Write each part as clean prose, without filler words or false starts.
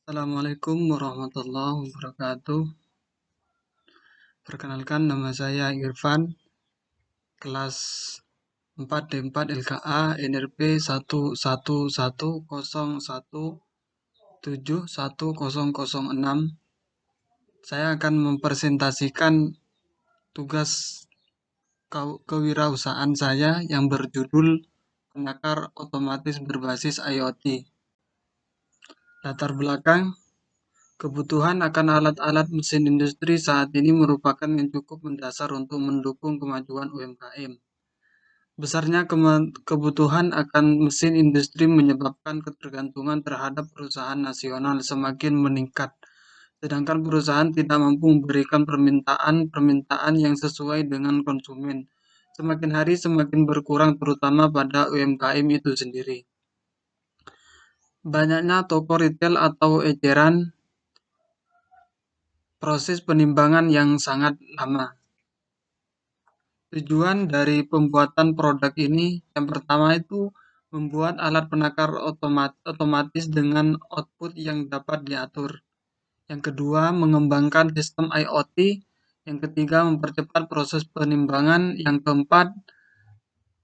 Assalamualaikum warahmatullahi wabarakatuh. Perkenalkan, nama saya Irfan, kelas 4D4 LKA NRP 11110171006. Saya akan mempresentasikan tugas kewirausahaan saya yang berjudul penakar otomatis berbasis IoT. Latar belakang: kebutuhan akan alat-alat mesin industri saat ini merupakan yang cukup mendasar untuk mendukung kemajuan UMKM. Besarnya kebutuhan akan mesin industri menyebabkan ketergantungan terhadap perusahaan nasional semakin meningkat, sedangkan perusahaan tidak mampu memberikan permintaan yang sesuai dengan konsumen. Semakin hari semakin berkurang, terutama pada UMKM itu sendiri. Banyaknya toko retail atau eceran, proses penimbangan yang sangat lama. Tujuan dari pembuatan produk ini, yang pertama itu membuat alat penakar otomatis dengan output yang dapat diatur. Yang kedua, mengembangkan sistem IoT. Yang ketiga, mempercepat proses penimbangan. Yang keempat,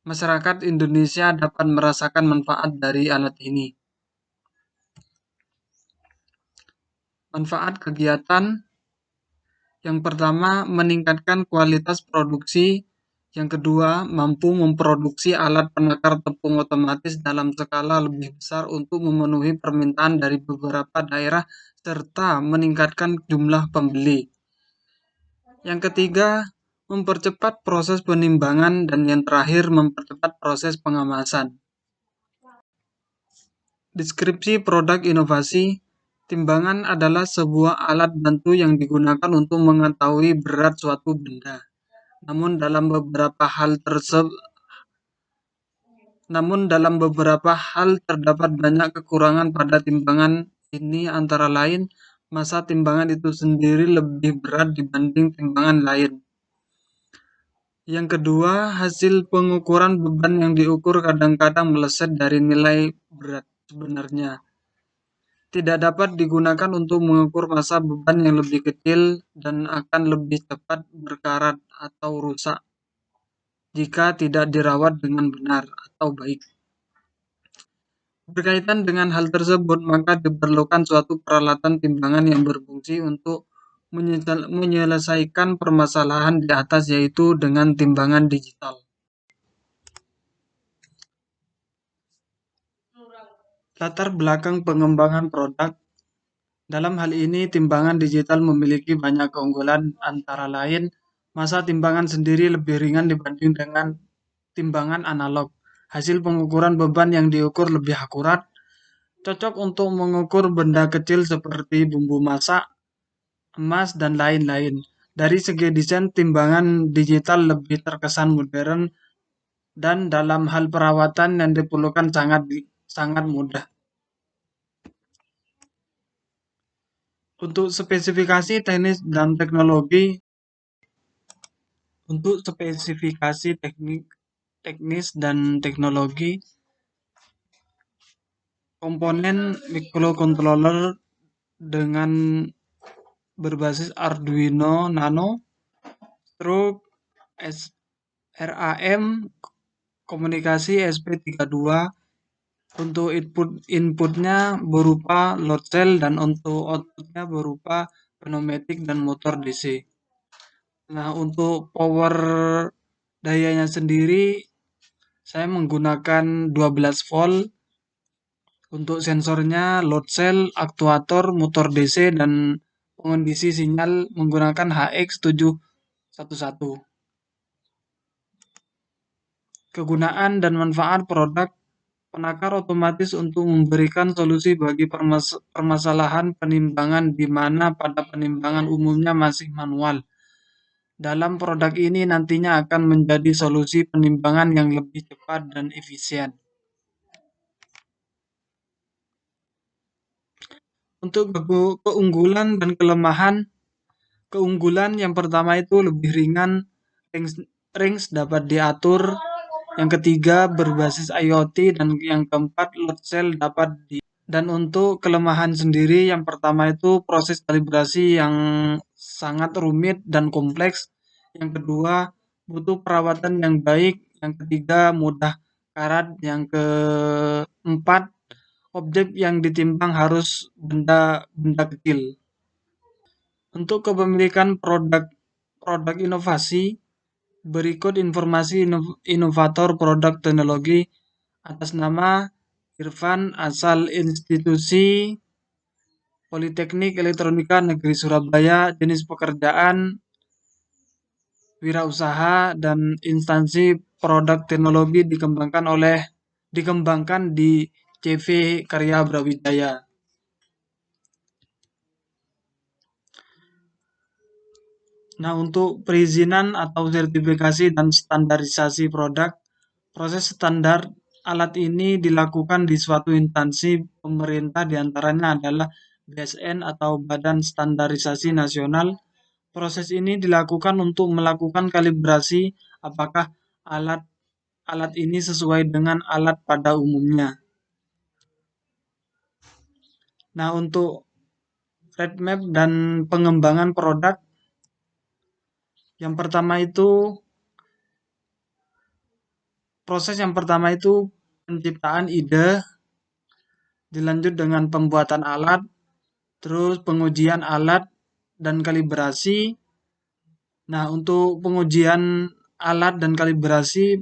masyarakat Indonesia dapat merasakan manfaat dari alat ini. Manfaat kegiatan: yang pertama, meningkatkan kualitas produksi. Yang kedua, mampu memproduksi alat penakar tepung otomatis dalam skala lebih besar untuk memenuhi permintaan dari beberapa daerah serta meningkatkan jumlah pembeli. Yang ketiga, mempercepat proses penimbangan, dan yang terakhir, mempercepat proses pengemasan. Deskripsi produk inovasi: timbangan adalah sebuah alat bantu yang digunakan untuk mengetahui berat suatu benda. Namun dalam beberapa hal terdapat banyak kekurangan pada timbangan ini, antara lain massa timbangan itu sendiri lebih berat dibanding timbangan lain. Yang kedua, hasil pengukuran beban yang diukur kadang-kadang meleset dari nilai berat sebenarnya. Tidak dapat digunakan untuk mengukur massa beban yang lebih kecil dan akan lebih cepat berkarat atau rusak jika tidak dirawat dengan benar atau baik. Berkaitan dengan hal tersebut, maka diperlukan suatu peralatan timbangan yang berfungsi untuk menyelesaikan permasalahan di atas, yaitu dengan timbangan digital. Latar belakang pengembangan produk: dalam hal ini, timbangan digital memiliki banyak keunggulan, antara lain massa timbangan sendiri lebih ringan dibanding dengan timbangan analog. Hasil pengukuran beban yang diukur lebih akurat, cocok untuk mengukur benda kecil seperti bumbu masak, emas, dan lain-lain. Dari segi desain, timbangan digital lebih terkesan modern, dan dalam hal perawatan yang diperlukan sangat mudah. Untuk spesifikasi teknis dan teknologi: komponen microcontroller dengan berbasis Arduino Nano, struk RAM, komunikasi SP32, untuk inputnya berupa load cell, dan untuk outputnya berupa pneumatik dan motor DC. Nah, untuk power dayanya sendiri, saya menggunakan 12 volt. Untuk sensornya, load cell, aktuator, motor DC, dan pengondisi sinyal menggunakan HX711. Kegunaan dan manfaat produk penakar otomatis untuk memberikan solusi bagi permasalahan penimbangan di mana pada penimbangan umumnya masih manual. Dalam produk ini nantinya akan menjadi solusi penimbangan yang lebih cepat dan efisien. Untuk keunggulan dan kelemahan: keunggulan yang pertama itu lebih ringan, range dapat diatur. Yang ketiga, berbasis IoT, dan yang keempat, load cell Dan untuk kelemahan sendiri, yang pertama itu proses kalibrasi yang sangat rumit dan kompleks. Yang kedua, butuh perawatan yang baik. Yang ketiga, mudah karat. Yang keempat, objek yang ditimbang harus benda-benda kecil. Untuk kepemilikan produk inovasi, berikut informasi inovator produk teknologi atas nama Irfan, asal institusi Politeknik Elektronika Negeri Surabaya, jenis pekerjaan wirausaha dan instansi produk teknologi dikembangkan di CV Karya Brawijaya. Nah, untuk perizinan atau sertifikasi dan standarisasi produk, proses standar alat ini dilakukan di suatu instansi pemerintah, diantaranya adalah BSN atau Badan Standarisasi Nasional. Proses ini dilakukan untuk melakukan kalibrasi apakah alat alat ini sesuai dengan alat pada umumnya. Nah, untuk roadmap dan pengembangan produk, yang pertama itu penciptaan ide, dilanjut dengan pembuatan alat, terus pengujian alat dan kalibrasi. Nah, untuk pengujian alat dan kalibrasi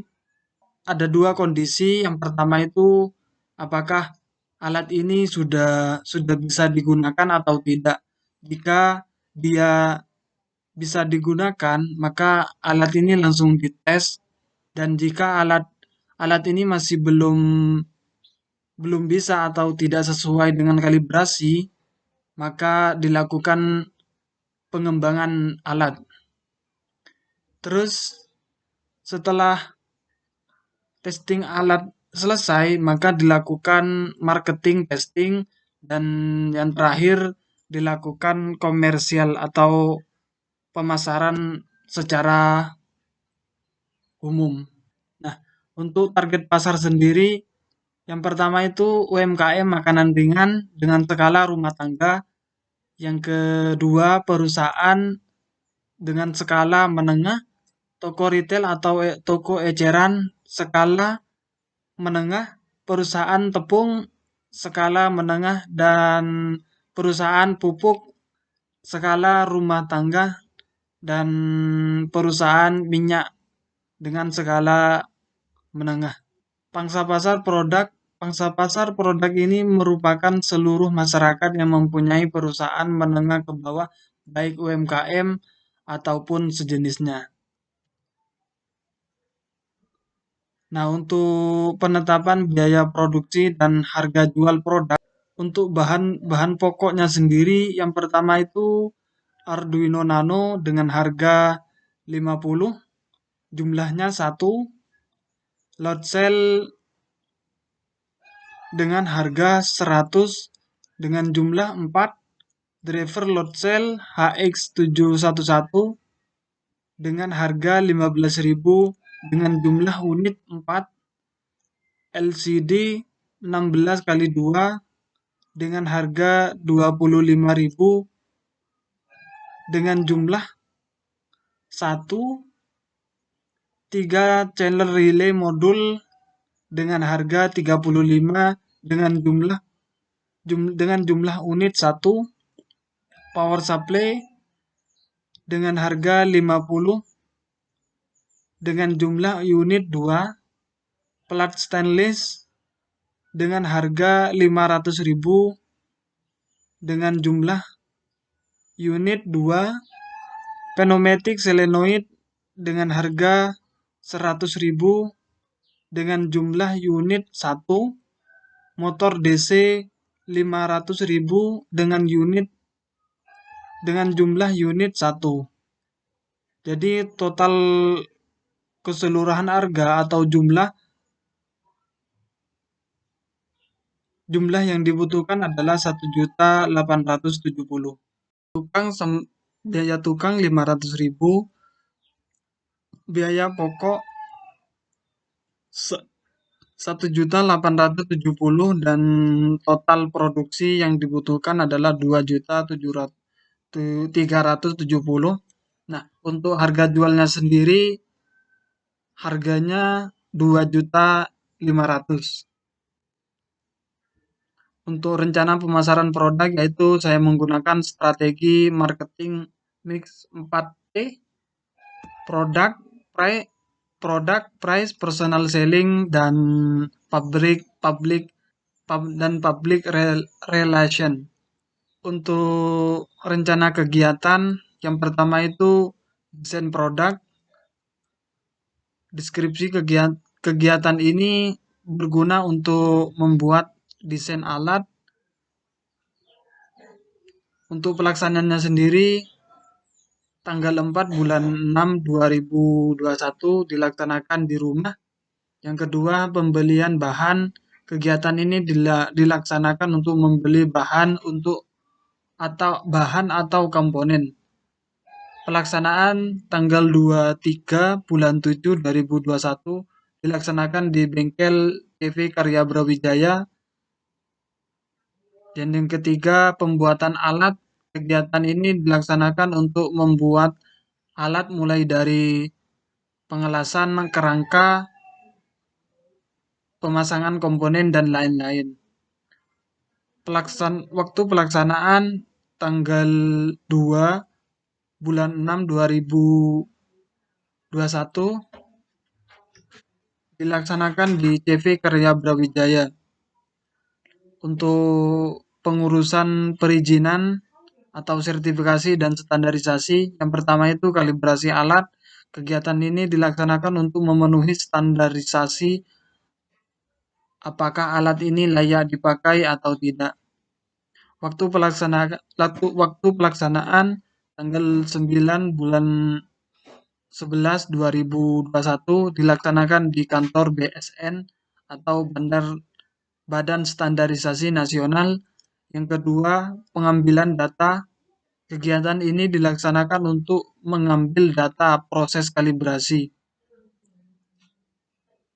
ada dua kondisi. Yang pertama itu apakah alat ini sudah bisa digunakan atau tidak. Jika dia bisa digunakan, maka alat ini langsung dites, dan jika alat alat ini masih belum bisa atau tidak sesuai dengan kalibrasi, maka dilakukan pengembangan alat. Terus setelah testing alat selesai, maka dilakukan marketing testing, dan yang terakhir dilakukan komersial atau pemasaran secara umum. Nah, untuk target pasar sendiri, yang pertama itu UMKM makanan ringan dengan skala rumah tangga. Yang kedua, perusahaan dengan skala menengah, toko retail atau toko eceran skala menengah, perusahaan tepung skala menengah, dan perusahaan pupuk skala rumah tangga, dan perusahaan minyak dengan skala menengah. Pangsa pasar produk ini merupakan seluruh masyarakat yang mempunyai perusahaan menengah ke bawah, baik UMKM ataupun sejenisnya. Nah, untuk penetapan biaya produksi dan harga jual produk, untuk bahan pokoknya sendiri, yang pertama itu Arduino Nano dengan harga 50, jumlahnya 1, load cell dengan harga 100 dengan jumlah 4, driver load cell HX711 dengan harga 15.000 dengan jumlah unit 4, LCD 16x2 dengan harga 25.000 dengan jumlah 1, 3 channel relay modul dengan harga 35 dengan jumlah unit 1, power supply dengan harga 50 dengan jumlah unit 2, plat stainless dengan harga 500.000 dengan jumlah unit 2, pneumatic solenoid dengan harga 100.000 dengan jumlah unit 1, motor DC 500.000 dengan jumlah unit 1. Jadi total keseluruhan harga atau jumlah yang dibutuhkan adalah 1.870.000. Biaya tukang 500.000, biaya pokok 1.870.000 dan total produksi yang dibutuhkan adalah 2.370.000. Nah, untuk harga jualnya sendiri harganya 2.500.000. Untuk rencana pemasaran produk yaitu saya menggunakan strategi marketing mix 4P, produk, price, personal selling dan public public dan public relation. Untuk rencana kegiatan yang pertama itu desain produk. Deskripsi kegiatan ini berguna untuk membuat desain alat. Untuk pelaksanaannya sendiri tanggal 4 bulan 6 2021 dilaksanakan di rumah. Yang kedua, pembelian bahan. Kegiatan ini dilaksanakan untuk membeli bahan atau komponen. Pelaksanaan tanggal 23 bulan 7 2021 dilaksanakan di bengkel TV Karya Brawijaya. Dan yang ketiga, pembuatan alat. Kegiatan ini dilaksanakan untuk membuat alat mulai dari pengelasan kerangka, pemasangan komponen, dan lain-lain. Waktu pelaksanaan tanggal 2 bulan 6 2021 dilaksanakan di CV Karya Brawijaya. Untuk pengurusan perizinan atau sertifikasi dan standarisasi, yang pertama itu kalibrasi alat. Kegiatan ini dilaksanakan untuk memenuhi standarisasi apakah alat ini layak dipakai atau tidak. Waktu pelaksanaan tanggal 9 bulan 11 2021 dilaksanakan di kantor BSN atau Badan Standarisasi Nasional. Yang kedua, pengambilan data. Kegiatan ini dilaksanakan untuk mengambil data proses kalibrasi.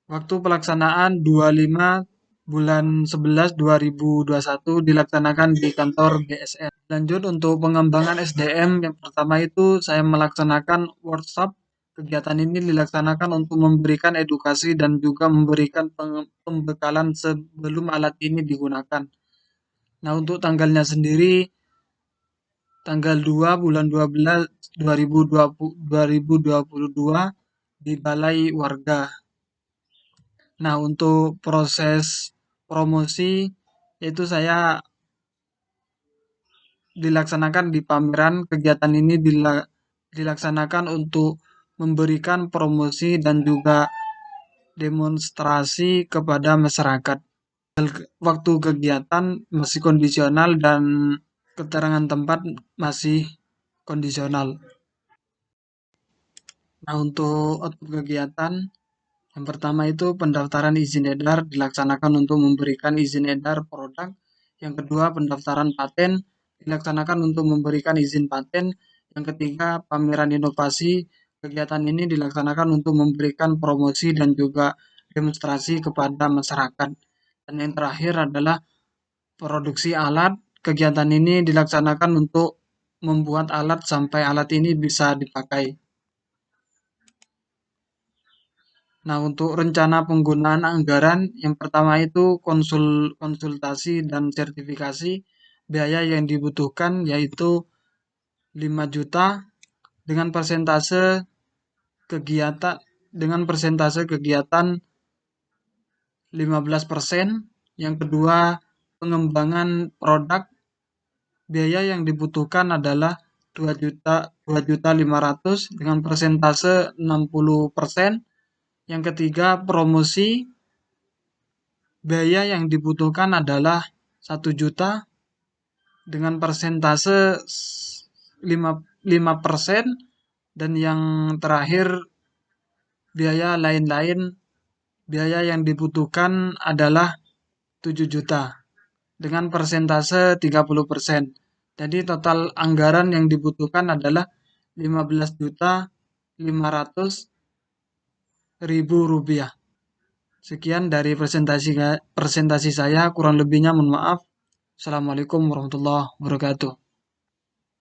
Waktu pelaksanaan 25 bulan 11 2021 dilaksanakan di kantor BSN. Lanjut untuk pengembangan SDM, yang pertama itu saya melaksanakan workshop. Kegiatan ini dilaksanakan untuk memberikan edukasi dan juga memberikan pembekalan sebelum alat ini digunakan. Nah, untuk tanggalnya sendiri tanggal 2 bulan 12 2022 di Balai Warga. Nah, untuk proses promosi itu saya dilaksanakan di pameran. Kegiatan ini dilaksanakan untuk memberikan promosi dan juga demonstrasi kepada masyarakat. Waktu kegiatan masih kondisional dan keterangan tempat masih kondisional. Nah, untuk kegiatan yang pertama itu pendaftaran izin edar dilaksanakan untuk memberikan izin edar produk. Yang kedua, pendaftaran paten dilaksanakan untuk memberikan izin paten. Yang ketiga, pameran inovasi. Kegiatan ini dilaksanakan untuk memberikan promosi dan juga demonstrasi kepada masyarakat. Dan yang terakhir adalah produksi alat. Kegiatan ini dilaksanakan untuk membuat alat sampai alat ini bisa dipakai. Nah, untuk rencana penggunaan anggaran, yang pertama itu konsultasi dan sertifikasi. Biaya yang dibutuhkan yaitu 5 juta dengan persentase kegiatan 15%. Yang kedua, pengembangan produk. Biaya yang dibutuhkan adalah 2.500.000 dengan persentase 60%. Yang ketiga, promosi. Biaya yang dibutuhkan adalah 1 juta dengan persentase 5%. Dan yang terakhir, biaya lain-lain. Biaya yang dibutuhkan adalah 7 juta dengan persentase 30%. Jadi total anggaran yang dibutuhkan adalah 15.500.000 rupiah. Sekian dari presentasi saya, kurang lebihnya mohon maaf. Assalamualaikum warahmatullahi wabarakatuh.